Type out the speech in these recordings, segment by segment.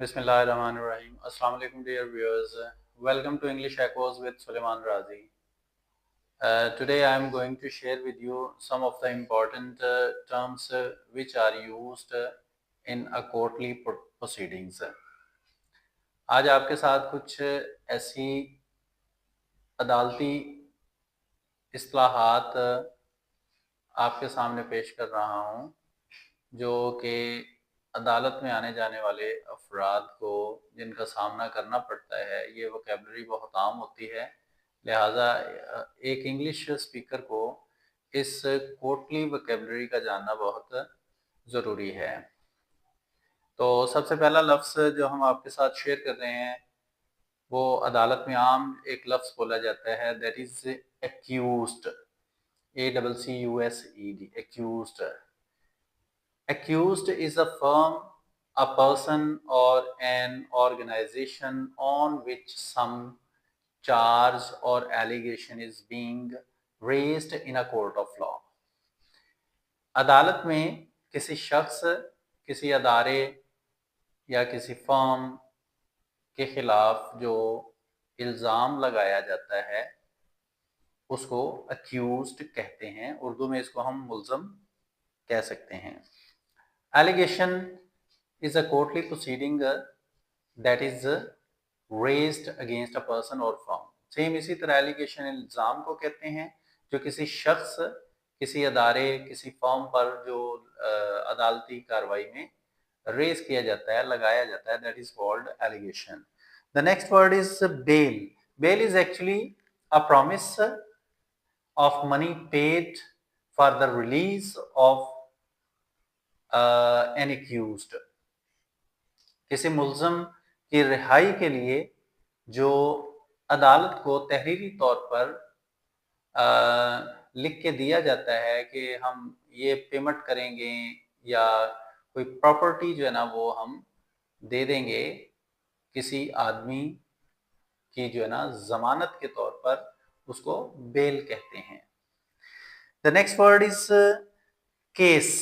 Bismillahirrahmanirrahim. Assalamu alaikum dear viewers. Welcome to English Echoes with Suleiman Razi. Today I am going to share with you some of the important terms which are used in a courtly proceedings. आज आपके साथ कुछ ऐसी अदालती इस्लाहात आपके सामने पेश कर रहा हूँ जो कि अदालत में आने जाने वाले अफराद को जिनका सामना करना पड़ता है। ये वोकेबलरी बहुत आम होती है, लिहाजा एक इंग्लिश स्पीकर को इस कोर्टली वोकेबलरी का जानना बहुत ज़रूरी है। तो सबसे पहला लफ्ज़ जो हम आपके साथ शेयर कर रहे हैं वो अदालत में आम एक लफ्ज़ बोला जाता है, that is accused, ACCUSED, accused. Accused is a firm, a person or an organization on which some charge or allegation is being raised in a court of law. अदालत में किसी शख्स, किसी अदारे या किसी फर्म के खिलाफ जो इल्ज़ाम लगाया जाता है उसको अक्यूज्ड कहते हैं। उर्दू में इसको हम मुल्ज़म कह सकते हैं। Allegation is a courtly proceeding that is raised against a person or firm. Same इसी तरह एलिगेशन इल्ज़ाम को कहते हैं जो किसी शख्स, किसी अदारे, किसी फर्म पर जो अदालती कार्रवाई में रेज किया जाता है, लगाया जाता है, that is called allegation. The next word is bail. Bail is actually a promise of money paid for the release of an accused. किसी मुल्ज़म की रिहाई के लिए जो अदालत को तहरीरी तौर पर लिख के दिया जाता है कि हम ये पेमेंट करेंगे या कोई प्रॉपर्टी जो है ना वो हम दे देंगे किसी आदमी की जो है ना जमानत के तौर पर, उसको बेल कहते हैं। The next word is case.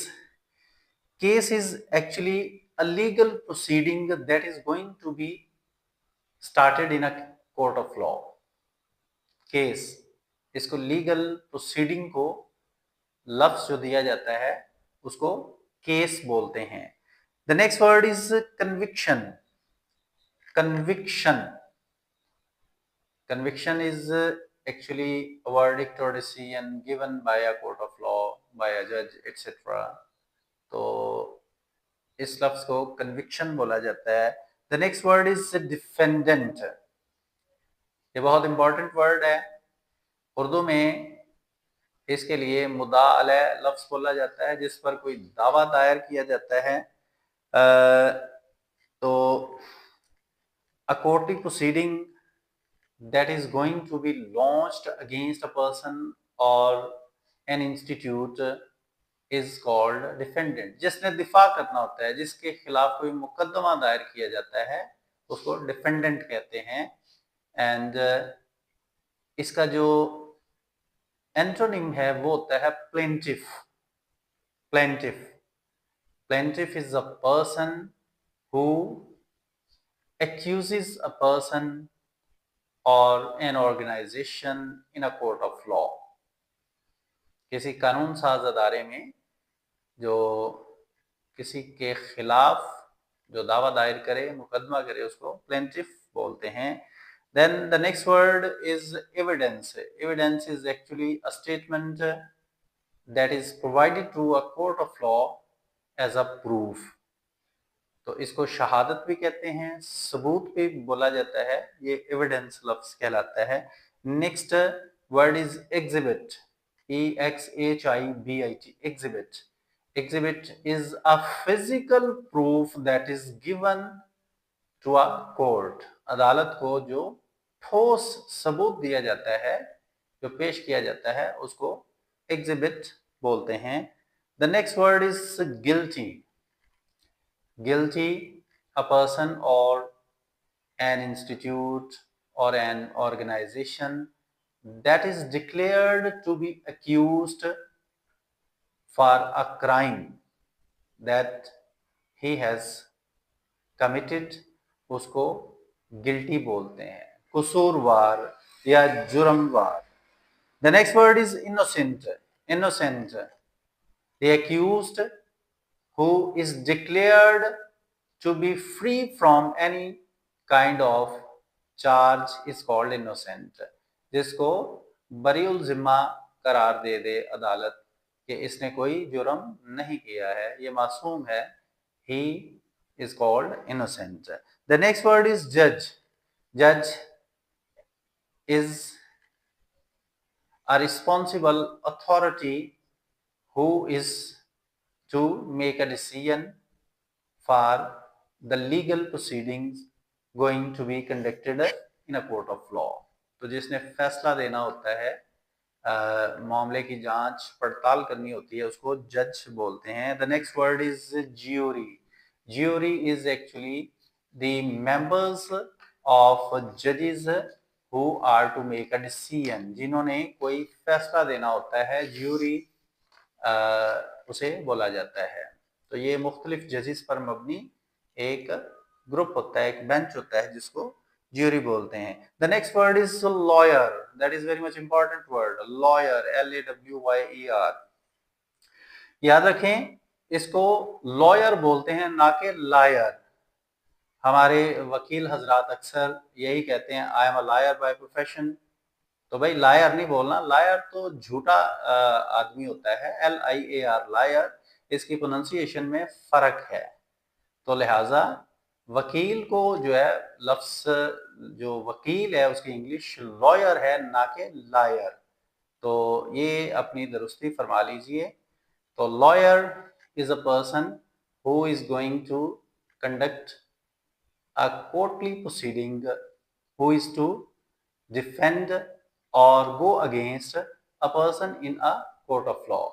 Case is actually a legal proceeding that is going to be started in a court of law. Case, इसको legal proceeding को लफ्ज जो दिया जाता है उसको केस बोलते हैं। The next word is conviction. Conviction. Conviction is actually a verdict or decision given by a court of law, by a judge, etc. तो इस लफ्ज को कन्विक्शन बोला जाता है। The next word is defendant. ये बहुत इंपॉर्टेंट वर्ड है। उर्दू में इसके लिए मुद्दा अलैह लफ्ज बोला जाता है जिस पर कोई दावा दायर किया जाता है। तो a courtly proceeding that is going to be launched against a person or an institute is called defendant. जिसने दिफा करना होता है, जिसके खिलाफ कोई मुकदमा दायर किया जाता है, उसको डिफेंडेंट कहते हैं। एंड इसका जो एंटोनिम है वो होता है plaintiff. Plaintiff, plaintiff is a person who accuses a person or an organization in a court of law. किसी कानून साज अदारे में जो किसी के खिलाफ जो दावा दायर करे, मुकदमा करे, उसको प्लेंटिफ बोलते हैं। Then the next word is evidence. Evidence is actually a statement that is provided to a court of law as a proof. तो इसको शहादत भी कहते हैं, सबूत भी बोला जाता है, ये एविडेंस लफ्ज कहलाता है। Next word is exhibit. EXHIBIT, exhibit. Exhibit is a physical proof that is given to a court. अदालत को जो ठोस सबूत दिया जाता है, जो पेश किया जाता है, उसको एग्जिबिट बोलते हैं। The next word is guilty. Guilty, a person or an institute or an organization that is declared to be accused for a crime that he has committed उसको गिल्टी बोलते हैं, कसूरवार या जुर्मवार। The next word is innocent. Innocent, the accused who is declared to be free from any kind of charge is called innocent। जिसको बरीउल जिम्मा करार दे दे अदालत कि इसने कोई जुर्म नहीं किया है, ये मासूम है, he is called innocent। The next word is judge। Judge is a responsible authority who is to make a decision for the legal proceedings going to be conducted in a court of law। तो जिसने फैसला देना होता है, मामले की जांच पड़ताल करनी होती है, उसको जज बोलते हैं। The next word is jury. Jury is actually the members of जजेस who are to make a decision. जिन्होंने कोई फैसला देना होता है, ज्यूरी उसे बोला जाता है। तो ये मुख्तलिफ जजेस पर मबनी एक ग्रुप होता है, एक बेंच होता है, जिसको ज्यूरी बोलते हैं। The next word is lawyer. That is very much important word, lawyer, LAWYER। याद रखें, इसको लॉयर बोलते हैं, ना कि लायर। हमारे वकील हजरात अक्सर यही कहते हैं, I am a liar by profession. तो भाई लायर नहीं बोलना, लायर तो झूठा आदमी होता है, LIAR, लायर। इसकी प्रोनाउंसिएशन में फर्क है। तो लिहाजा वकील को जो है, लफ्ज जो वकील है उसकी इंग्लिश लॉयर है, ना कि लायर। तो ये अपनी दुरुस्ती फरमा लीजिए। तो lawyer is a person who is going to conduct a courtly proceeding, who is to defend or go against a person in a court of law।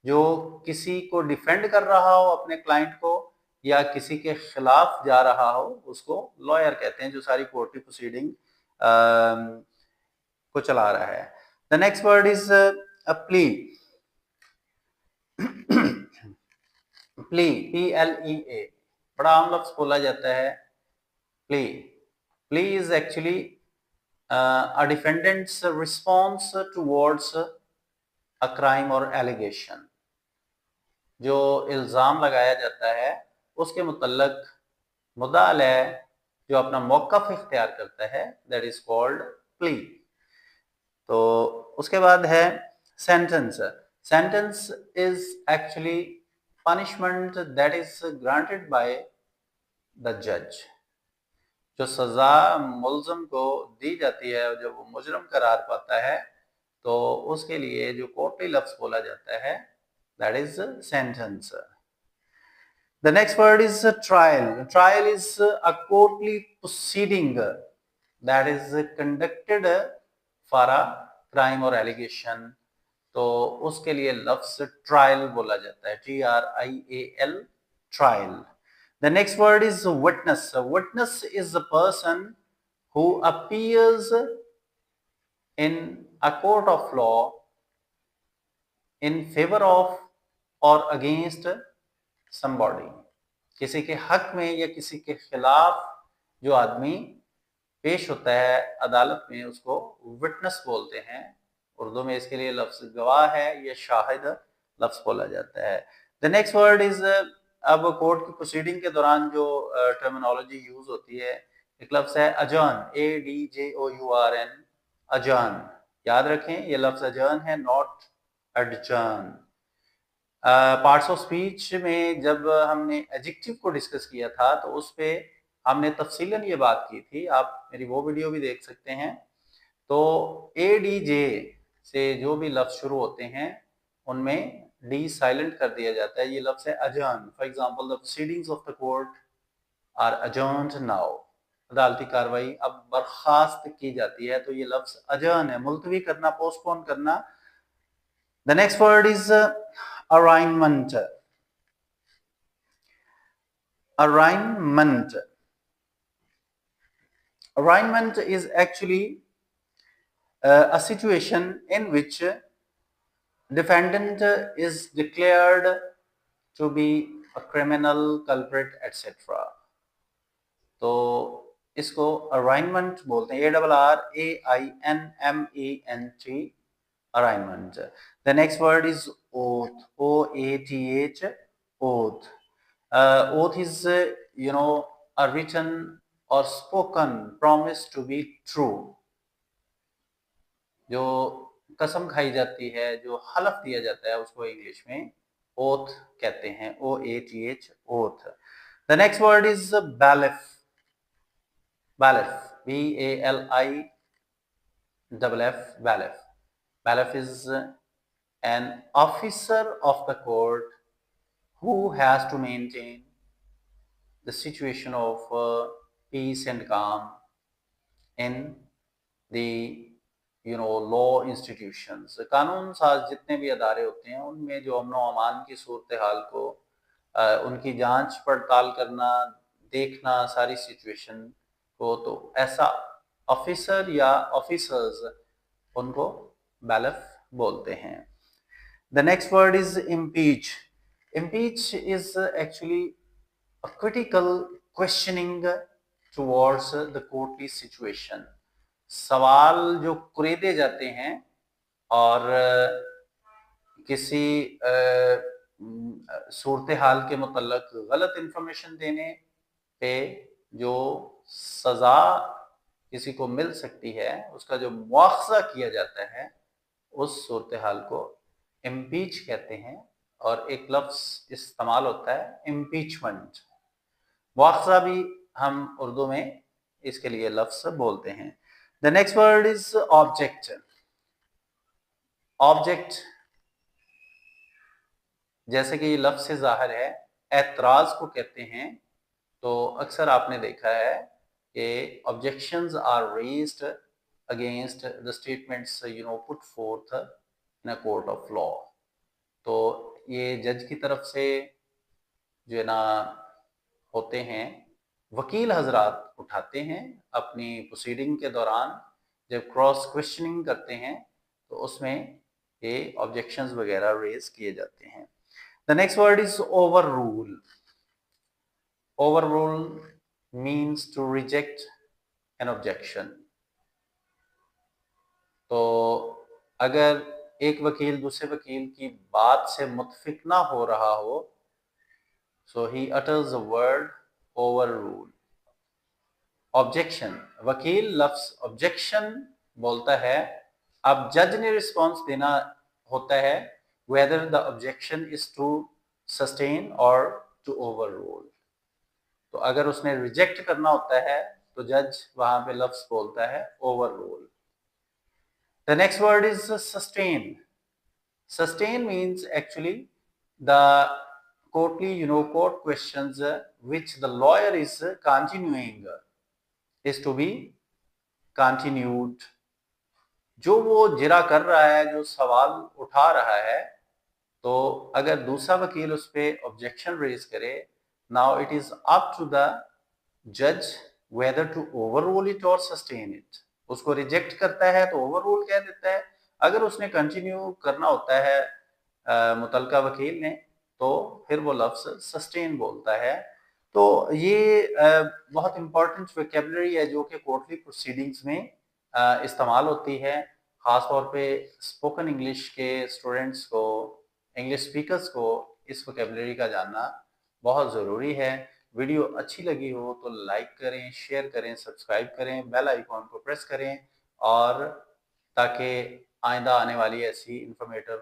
जो किसी को डिफेंड कर रहा हो, अपने क्लाइंट को, या किसी के खिलाफ जा रहा हो, उसको लॉयर कहते हैं, जो सारी कोर्टली प्रोसीडिंग को चला रहा है। The next word is a plea. Plea, PLEA, बड़ा आम लफ्ज बोला जाता है, plea। Plea is actually a defendant's response towards a crime or allegation। जो इल्ज़ाम लगाया जाता है उसके मुतल्लक मुद्दा अलैह जो अपना मौक़िफ़ इख्तियार करता है, that is called plea। तो उसके बाद है sentence। Sentence is actually punishment that is granted by the judge। जो सजा मुल्ज़म को दी जाती है, जब वो मुजरम करार पाता है, तो उसके लिए जो कोर्टली लफ्ज़ बोला जाता है, that is sentence. The next word is trial. Trial is a courtly proceeding that is conducted for a crime और एलिगेशन। तो उसके लिए लफ्ज़ ट्रायल बोला जाता है, TRIAL, trial. The next word is witness। A witness is a person who appears in a court of law in favor of or against somebody। किसी के हक में या किसी के खिलाफ जो आदमी पेश होता है अदालत में, उसको विटनेस बोलते हैं। उर्दू में इसके लिए लफ्ज़ गवाह है या शाहिद लफ्ज़ बोला जाता है। द नेक्स्ट वर्ड इज, अब कोर्ट की प्रोसीडिंग के दौरान जो टर्मिनोलॉजी यूज होती है, एक लफ्ज़ है अजर्न, ADJOURN, अजर्न। याद रखें, ये लफ्ज़ अजर्न है, not adjourn. Parts of speech में जब हमने एडजेक्टिव को डिस्कस किया था, तो उस पर हमने तफसीलन ये बात की थी, आप मेरी वो वीडियो भी देख सकते हैं। तो ADJ से जो भी लफ्ज़ शुरू होते हैं उनमें डी साइलेंट कर दिया जाता है। ये लफ्ज़ है adjourn. For example, the proceedings of the court are adjourned now. अदालती कार्रवाई अब बर्खास्त की जाती है, तो ये लफ्ज़ अजर्न है, मुलतवी करना, पोस्टपोन करना। The next word is arraignment. Arraignment। Arraignment is actually a situation in which defendant is declared to be a criminal, culprit, etc। तो इसको अराइनमेंट बोलते हैं, ARRAINMENT, arraignment. The next word is oath, OATH, oath. Oath is, a written or spoken promise to be true. जो कसम खाई जाती है, जो हलफ दिया जाता है, उसको इंग्लिश में ओथ कहते हैं, OATH, oath. The next word is bailiff, bailiff, BALIFF, bailiff. Bailiff is an officer of the court who has to maintain the situation of peace and calm in the law institutions. कानून साज जितने भी अदारे होते हैं, उनमें जो अमन व अमान की सूरत हाल को उनकी जांच पड़ताल करना, देखना सारी सिचुएशन को, तो ऐसा ऑफिसर या ऑफिसर्स, उनको बैलेफ बोलते हैं। The next word is impeach. Impeach is actually a critical questioning towards the courtly situation। सवाल जो कुरेदे जाते हैं और किसी सूरत हाल के मुतल्लक गलत इंफॉर्मेशन देने पे जो सजा किसी को मिल सकती है, उसका जो मुआवजा किया जाता है, उस सूरत हाल को इम्पीच कहते हैं। और एक लफ्ज इस्तेमाल होता है इम्पीचमेंट। मुआवजा भी हम उर्दू में इसके लिए लफ्ज बोलते हैं। The next word is object. Object जैसे कि लफ्ज से जाहिर है, एतराज को कहते हैं। तो अक्सर आपने देखा है कि objections are raised against the statements put forth in a court of law. तो ये जज की तरफ से जो है ना होते हैं, वकील हजरात उठाते हैं अपनी प्रोसीडिंग के दौरान, जब क्रॉस क्वेश्चनिंग करते हैं, तो उसमें ये ऑब्जेक्शंस वगैरह रेज किए जाते हैं। The next word is overrule. Overrule means to reject an objection. तो अगर एक वकील दूसरे वकील की बात से मुत्फिक ना हो रहा हो, so he utters the word overrule। Objection, वकील लफ्ज ऑब्जेक्शन बोलता है, अब जज ने रिस्पॉन्स देना होता है whether the objection is to sustain or to overrule। तो अगर उसने रिजेक्ट करना होता है, तो जज वहां पे लफ्ज बोलता है overrule। The next word is sustain। Sustain means actually the courtly court questions which the lawyer is continuing is to be continued। जो वो जिरा कर रहा है, जो सवाल उठा रहा है, तो अगर दूसरा वकील उस पर ऑब्जेक्शन रेज करे, now it is up to the जज whether to overrule it or sustain it. उसको रिजेक्ट करता है तो ओवररूल कह देता है, अगर उसने कंटिन्यू करना होता है मुतलका वकील ने, तो फिर वो लफ्ज सस्टेन बोलता है। तो ये बहुत इंपॉर्टेंट वोकैबुलरी है जो कि कोर्टली प्रोसीडिंग्स में इस्तेमाल होती है। ख़ास तौर पे स्पोकन इंग्लिश के स्टूडेंट्स को, इंग्लिश स्पीकर्स को इस वोकैबुलरी का जानना बहुत ज़रूरी है। वीडियो अच्छी लगी हो तो लाइक करें, शेयर करें, सब्सक्राइब करें, बेल आइकॉन को प्रेस करें, और ताकि आइंदा आने वाली ऐसी इंफॉर्मेटिव